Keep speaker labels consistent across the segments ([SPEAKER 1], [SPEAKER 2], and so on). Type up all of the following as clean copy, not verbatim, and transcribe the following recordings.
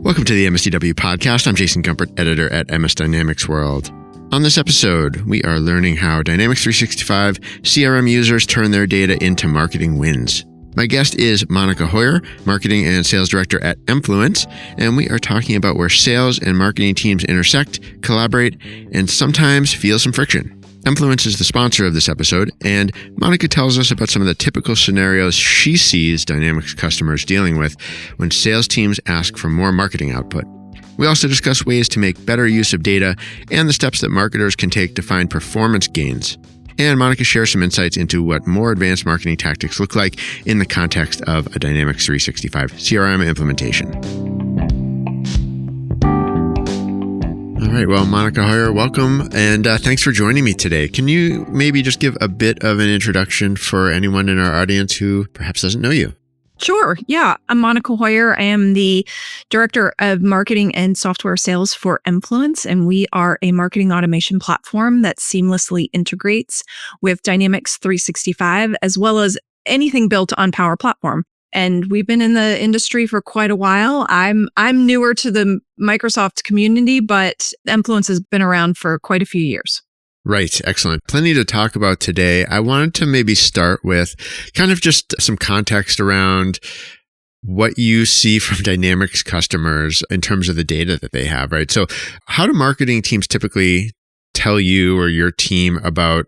[SPEAKER 1] Welcome to the MSDW podcast. I'm Jason Gumpert, editor at MS Dynamics World. On this episode, we are learning how Dynamics 365 CRM users turn their data into marketing wins. My guest is Monico Hoyer, marketing and sales director at Emfluence, and we are talking about where sales and marketing teams intersect, collaborate, and sometimes feel some friction. Emfluence is the sponsor of this episode, and Monica tells us about some of the typical scenarios she sees Dynamics customers dealing with when sales teams ask for more marketing output. We also discuss ways to make better use of data and the steps that marketers can take to find performance gains. And Monica shares some insights into what more advanced marketing tactics look like in the context of a Dynamics 365 CRM implementation. All right, well, Monico Hoyer, welcome, and thanks for joining me today. Can you maybe just give a bit of an introduction for anyone in our audience who perhaps doesn't know you?
[SPEAKER 2] Sure. Yeah. I'm Monico Hoyer. I am the Director of Marketing and Software Sales for Emfluence, and we are a marketing automation platform that seamlessly integrates with Dynamics 365, as well as anything built on Power Platform. And we've been in the industry for quite a while. I'm newer to the Microsoft community, but Emfluence has been around for quite a few years.
[SPEAKER 1] Right. Excellent. Plenty to talk about today. I wanted to maybe start with kind of just some context around what you see from Dynamics customers in terms of the data that they have, right? So how do marketing teams typically tell you or your team about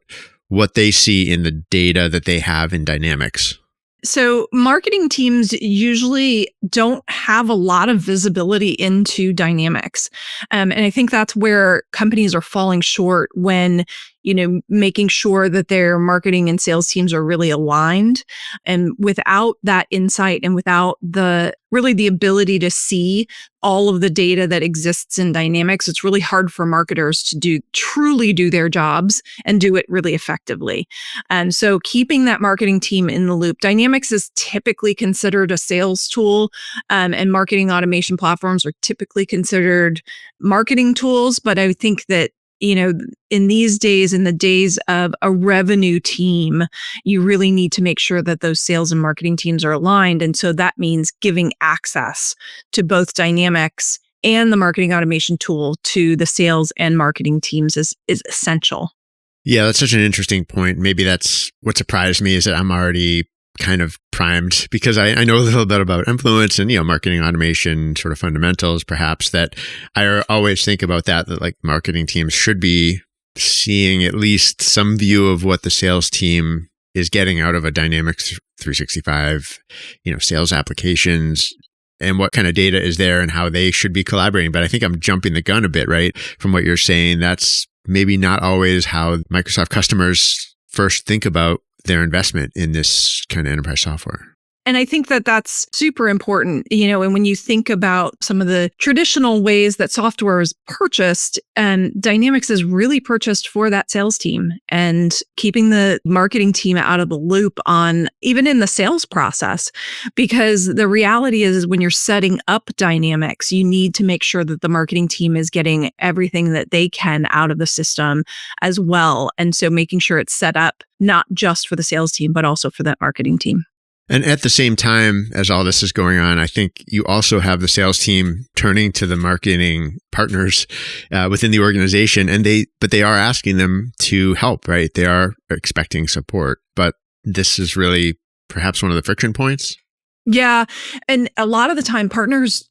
[SPEAKER 1] what they see in the data that they have in Dynamics?
[SPEAKER 2] So marketing teams usually don't have a lot of visibility into Dynamics. And I think that's where companies are falling short when, making sure that their marketing and sales teams are really aligned. And without that insight and without the ability to see all of the data that exists in Dynamics, it's really hard for marketers to truly do their jobs and do it really effectively. And so keeping that marketing team in the loop, Dynamics is typically considered a sales tool, and marketing automation platforms are typically considered marketing tools. But I think that in these days, in the days of a revenue team, you really need to make sure that those sales and marketing teams are aligned. And so that means giving access to both Dynamics and the marketing automation tool to the sales and marketing teams is essential.
[SPEAKER 1] Yeah, that's such an interesting point. Maybe that's what surprised me is that I'm already kind of primed because I know a little bit about Emfluence and, marketing automation sort of fundamentals, perhaps, that I always think about that like marketing teams should be seeing at least some view of what the sales team is getting out of a Dynamics 365, sales applications and what kind of data is there and how they should be collaborating. But I think I'm jumping the gun a bit, right? From what you're saying, that's maybe not always how Microsoft customers first think about their investment in this kind of enterprise software.
[SPEAKER 2] And I think that that's super important, and when you think about some of the traditional ways that software is purchased, Dynamics is really purchased for that sales team and keeping the marketing team out of the loop on even in the sales process, because the reality is when you're setting up Dynamics, you need to make sure that the marketing team is getting everything that they can out of the system as well. And so making sure it's set up not just for the sales team, but also for that marketing team.
[SPEAKER 1] And at the same time as all this is going on, I think you also have the sales team turning to the marketing partners within the organization, but they are asking them to help, right? They are expecting support, but this is really perhaps one of the friction points.
[SPEAKER 2] Yeah, and a lot of the time, partners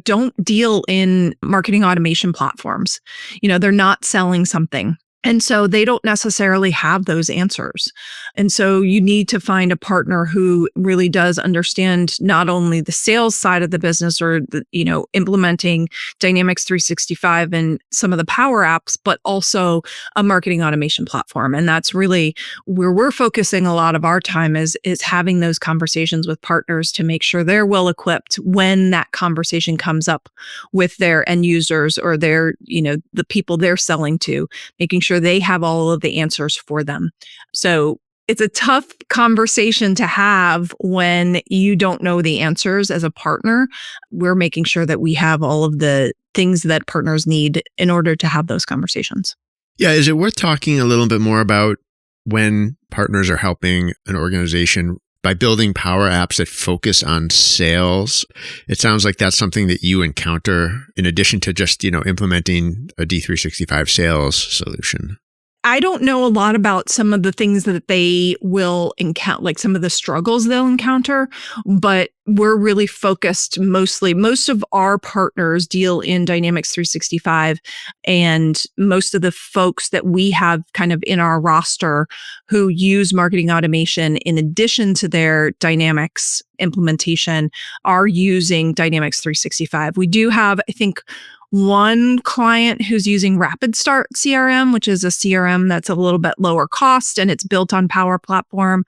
[SPEAKER 2] don't deal in marketing automation platforms. They're not selling something. And so they don't necessarily have those answers. And so you need to find a partner who really does understand not only the sales side of the business or implementing Dynamics 365 and some of the Power Apps, but also a marketing automation platform. And that's really where we're focusing a lot of our time is having those conversations with partners to make sure they're well equipped when that conversation comes up with their end users or their, the people they're selling to, making sure they have all of the answers for them. So it's a tough conversation to have when you don't know the answers as a partner. We're making sure that we have all of the things that partners need in order to have those conversations.
[SPEAKER 1] Yeah. Is it worth talking a little bit more about when partners are helping an organization by building power apps that focus on sales. It sounds like that's something that you encounter in addition to just, implementing a D365 sales solution.
[SPEAKER 2] I don't know a lot about some of the things that they will encounter, like some of the struggles they'll encounter, but we're really focused most of our partners deal in Dynamics 365, and most of the folks that we have kind of in our roster who use marketing automation in addition to their Dynamics implementation are using Dynamics 365. We do have, I think, one client who's using Rapid Start CRM, which is a CRM that's a little bit lower cost and it's built on Power Platform,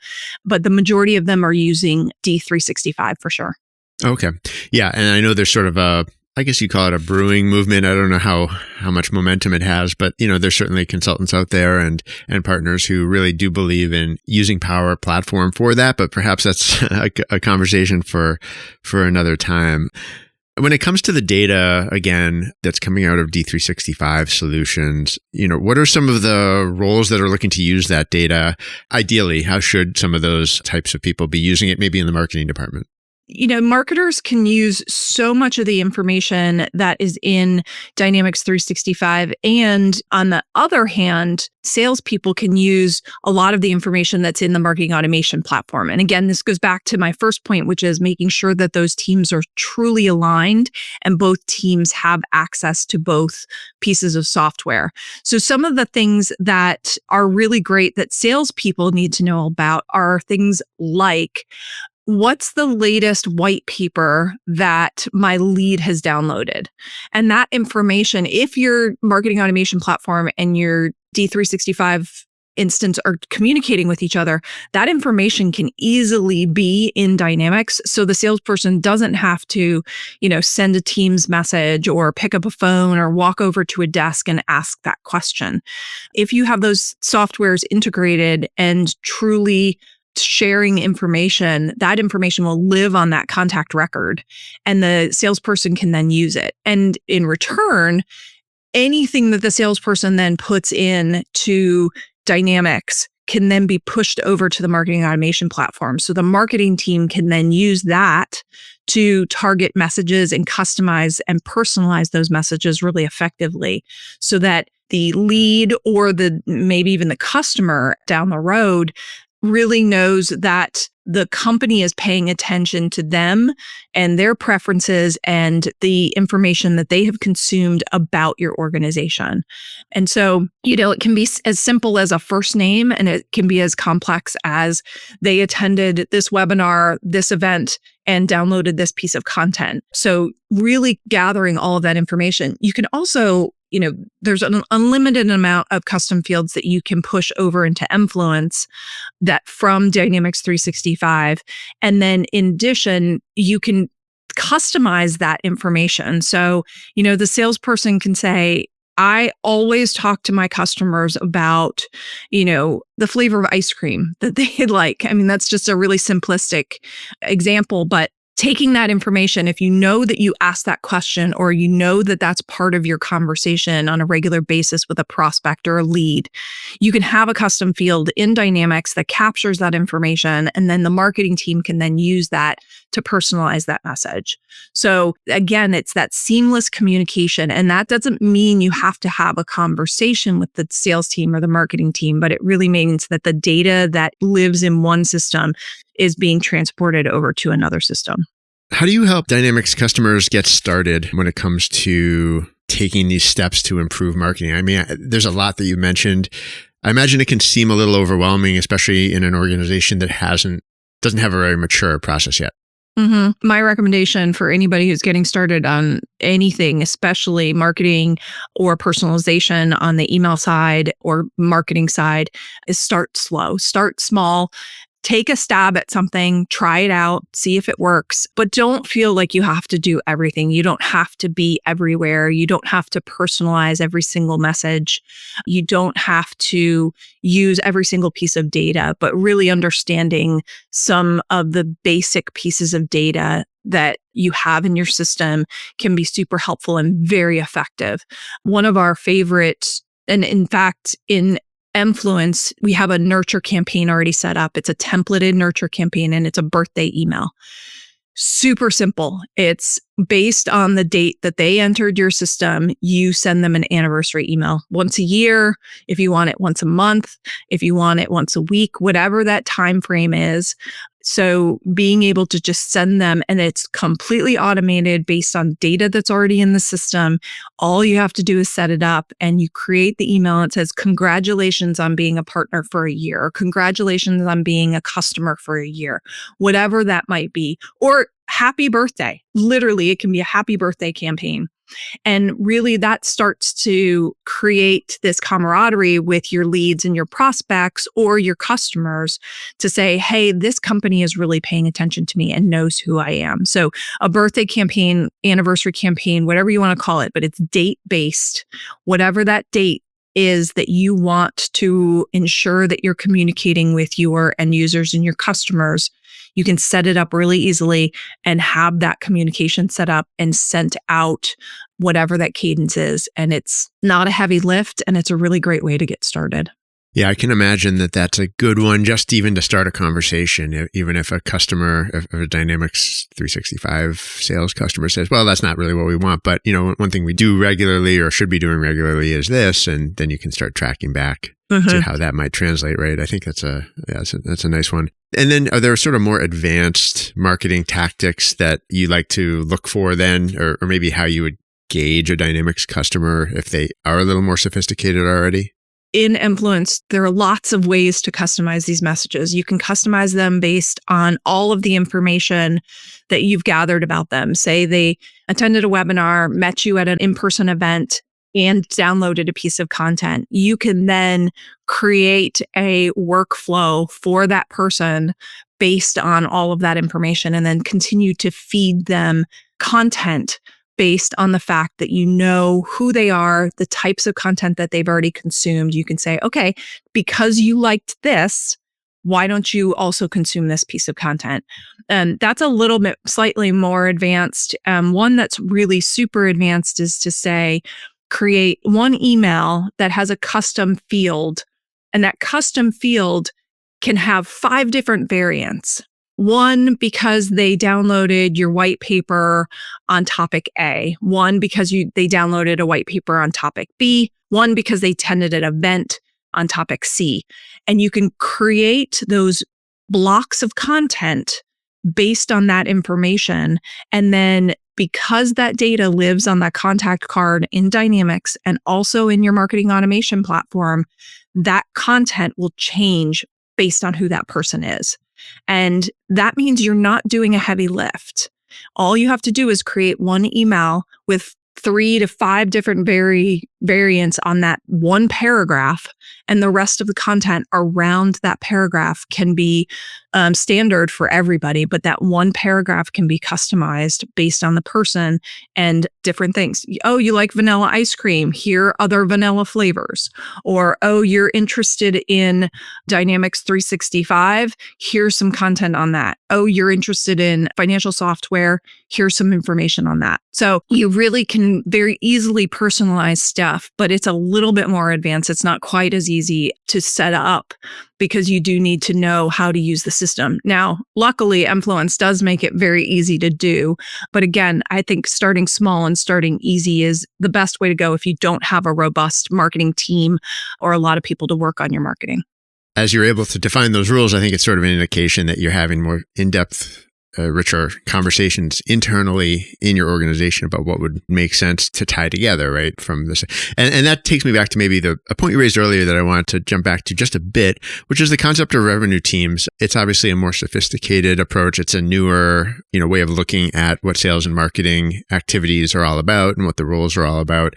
[SPEAKER 2] but the majority of them are using D365 for sure.
[SPEAKER 1] Okay. Yeah. And I know there's sort of I guess you call it a brewing movement. I don't know how much momentum it has, but there's certainly consultants out there and partners who really do believe in using Power Platform for that, but perhaps that's a conversation for another time. When it comes to the data, again, that's coming out of D365 solutions, what are some of the roles that are looking to use that data? Ideally, how should some of those types of people be using it, maybe in the marketing department?
[SPEAKER 2] Marketers can use so much of the information that is in Dynamics 365. And on the other hand, salespeople can use a lot of the information that's in the marketing automation platform. And again, this goes back to my first point, which is making sure that those teams are truly aligned and both teams have access to both pieces of software. So some of the things that are really great that salespeople need to know about are things like, what's the latest white paper that my lead has downloaded? And that information, if your marketing automation platform and your D365 instance are communicating with each other, that information can easily be in Dynamics. So the salesperson doesn't have to, send a Teams message or pick up a phone or walk over to a desk and ask that question. If you have those softwares integrated and truly sharing information, that information will live on that contact record and the salesperson can then use it. And in return, anything that the salesperson then puts in to Dynamics can then be pushed over to the marketing automation platform. So the marketing team can then use that to target messages and customize and personalize those messages really effectively so that the lead or maybe even the customer down the road really knows that the company is paying attention to them and their preferences and the information that they have consumed about your organization. And so, it can be as simple as a first name and it can be as complex as they attended this webinar, this event, and downloaded this piece of content. So really gathering all of that information. You can also, there's an unlimited amount of custom fields that you can push over into Emfluence that from Dynamics 365. And then in addition, you can customize that information. So, the salesperson can say, I always talk to my customers about, the flavor of ice cream that they like. I mean, that's just a really simplistic example, but taking that information, if you know that you asked that question or you know that that's part of your conversation on a regular basis with a prospect or a lead, you can have a custom field in Dynamics that captures that information, and then the marketing team can then use that to personalize that message. So again, it's that seamless communication, and that doesn't mean you have to have a conversation with the sales team or the marketing team, but it really means that the data that lives in one system is being transported over to another system.
[SPEAKER 1] How do you help Dynamics customers get started when it comes to taking these steps to improve marketing? I mean, there's a lot that you mentioned. I imagine it can seem a little overwhelming, especially in an organization that doesn't have a very mature process yet.
[SPEAKER 2] Mm-hmm. My recommendation for anybody who's getting started on anything, especially marketing or personalization on the email side or marketing side, is start slow, start small. Take a stab at something, try it out, see if it works, but don't feel like you have to do everything. You don't have to be everywhere. You don't have to personalize every single message. You don't have to use every single piece of data, but really understanding some of the basic pieces of data that you have in your system can be super helpful and very effective. One of our favorites, and in fact, in Emfluence, we have a nurture campaign already set up. It's a templated nurture campaign and it's a birthday email. Super simple. It's based on the date that they entered your system. You send them an anniversary email once a year. If you want it once a month, if you want it once a week, whatever that time frame is. So being able to just send them, and it's completely automated based on data that's already in the system. All you have to do is set it up and you create the email. It says, congratulations on being a partner for a year, or congratulations on being a customer for a year, whatever that might be, or happy birthday. Literally, it can be a happy birthday campaign. And really that starts to create this camaraderie with your leads and your prospects or your customers to say, hey, this company is really paying attention to me and knows who I am. So a birthday campaign, anniversary campaign, whatever you want to call it, but it's date-based, whatever that date is that you want to ensure that you're communicating with your end users and your customers. You can set it up really easily and have that communication set up and sent out, whatever that cadence is. And it's not a heavy lift, and it's a really great way to get started.
[SPEAKER 1] Yeah, I can imagine that that's a good one just even to start a conversation. Even if a customer, if a Dynamics 365 sales customer says, well, that's not really what we want, but one thing we do regularly or should be doing regularly is this, and then you can start tracking back to how that might translate, right? I think that's a nice one. And then are there sort of more advanced marketing tactics that you like to look for then, or maybe how you would gauge a Dynamics customer if they are a little more sophisticated already?
[SPEAKER 2] In Emfluence, there are lots of ways to customize these messages. You can customize them based on all of the information that you've gathered about them. Say they attended a webinar, met you at an in-person event, and downloaded a piece of content. You can then create a workflow for that person based on all of that information and then continue to feed them content based on the fact that you know who they are, the types of content that they've already consumed. You can say, okay, because you liked this, why don't you also consume this piece of content? And that's a little bit slightly more advanced. One that's really super advanced is to say, create one email that has a custom field, and that custom field can have 5 different variants. One, because they downloaded your white paper on topic A. One, because they downloaded a white paper on topic B. One, because they attended an event on topic C. And you can create those blocks of content based on that information. And then because that data lives on that contact card in Dynamics and also in your marketing automation platform, that content will change based on who that person is. And that means you're not doing a heavy lift. All you have to do is create one email with 3 to 5 different variants on that one paragraph, and the rest of the content around that paragraph can be standard for everybody, but that one paragraph can be customized based on the person and different things. Oh, you like vanilla ice cream? Here are other vanilla flavors. Or, oh, you're interested in Dynamics 365? Here's some content on that. Oh, you're interested in financial software? Here's some information on that. So you really can very easily personalize stuff, but it's a little bit more advanced. It's not quite as easy to set up because you do need to know how to use the system. Now, luckily, Emfluence does make it very easy to do. But again, I think starting small and starting easy is the best way to go if you don't have a robust marketing team or a lot of people to work on your marketing.
[SPEAKER 1] As you're able to define those rules, I think it's sort of an indication that you're having more in-depth, richer conversations internally in your organization about what would make sense to tie together, right? From this, and that takes me back to maybe a point you raised earlier that I wanted to jump back to just a bit, which is the concept of revenue teams. It's obviously a more sophisticated approach. It's a newer, way of looking at what sales and marketing activities are all about and what the roles are all about.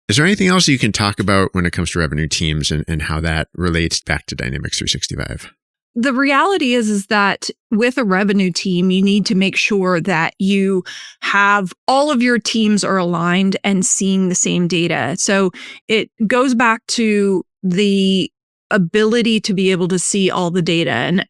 [SPEAKER 1] Is there anything else you can talk about when it comes to revenue teams and how that relates back to Dynamics 365?
[SPEAKER 2] The reality is that with a revenue team, you need to make sure that you have all of your teams are aligned and seeing the same data. So it goes back to the ability to be able to see all the data. And,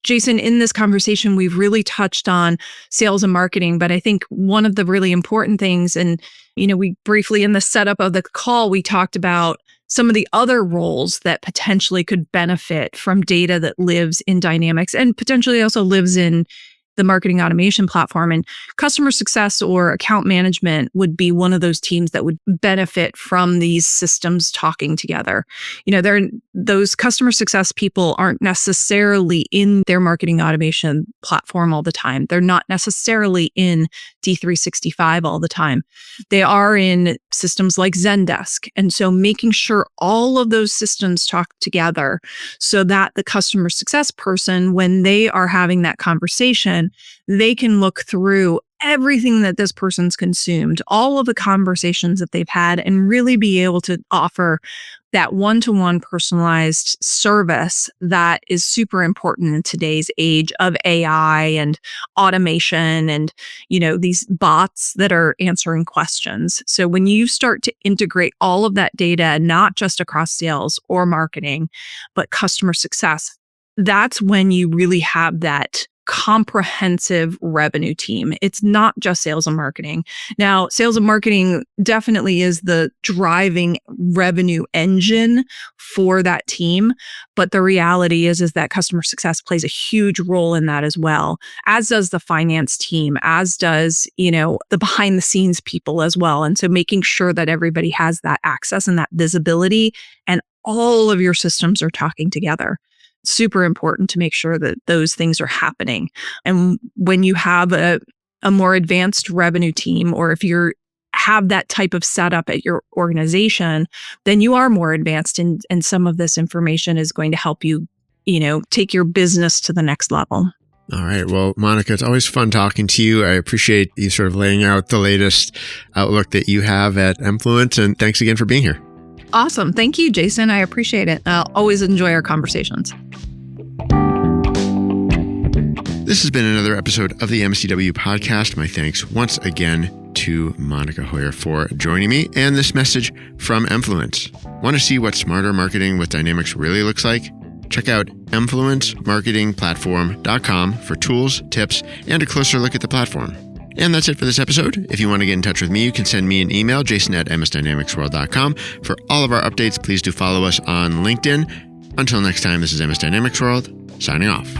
[SPEAKER 2] Jason, in this conversation, we've really touched on sales and marketing, but I think one of the really important things, and, we briefly in the setup of the call, we talked about some of the other roles that potentially could benefit from data that lives in Dynamics and potentially also lives in the marketing automation platform. And customer success or account management would be one of those teams that would benefit from these systems talking together. Those customer success people aren't necessarily in their marketing automation platform all the time. They're not necessarily in D365 all the time. They are in systems like Zendesk. And so making sure all of those systems talk together so that the customer success person, when they are having that conversation, they can look through everything that this person's consumed, all of the conversations that they've had, and really be able to offer that one-to-one personalized service that is super important in today's age of AI and automation and, these bots that are answering questions. So when you start to integrate all of that data, not just across sales or marketing, but customer success, that's when you really have that comprehensive revenue team. It's not just sales and marketing. Now, sales and marketing definitely is the driving revenue engine for that team. But the reality is that customer success plays a huge role in that as well, as does the finance team, as does, the behind the scenes people as well. And so making sure that everybody has that access and that visibility and all of your systems are talking together. Super important to make sure that those things are happening. And when you have a more advanced revenue team, or if you have that type of setup at your organization, then you are more advanced and some of this information is going to help you, take your business to the next level.
[SPEAKER 1] All right. Well, Monica, it's always fun talking to you. I appreciate you sort of laying out the latest outlook that you have at Emfluence, and thanks again for being here.
[SPEAKER 2] Awesome. Thank you, Jason. I appreciate it. I'll always enjoy our conversations.
[SPEAKER 1] This has been another episode of the MSDW podcast. My thanks once again to Monico Hoyer for joining me and this message from Emfluence. Want to see what smarter marketing with Dynamics really looks like? Check out EmfluenceMarketingPlatform.com for tools, tips, and a closer look at the platform. And that's it for this episode. If you want to get in touch with me, you can send me an email, jason@msdynamicsworld.com. For all of our updates, please do follow us on LinkedIn. Until next time, this is MS Dynamics World, signing off.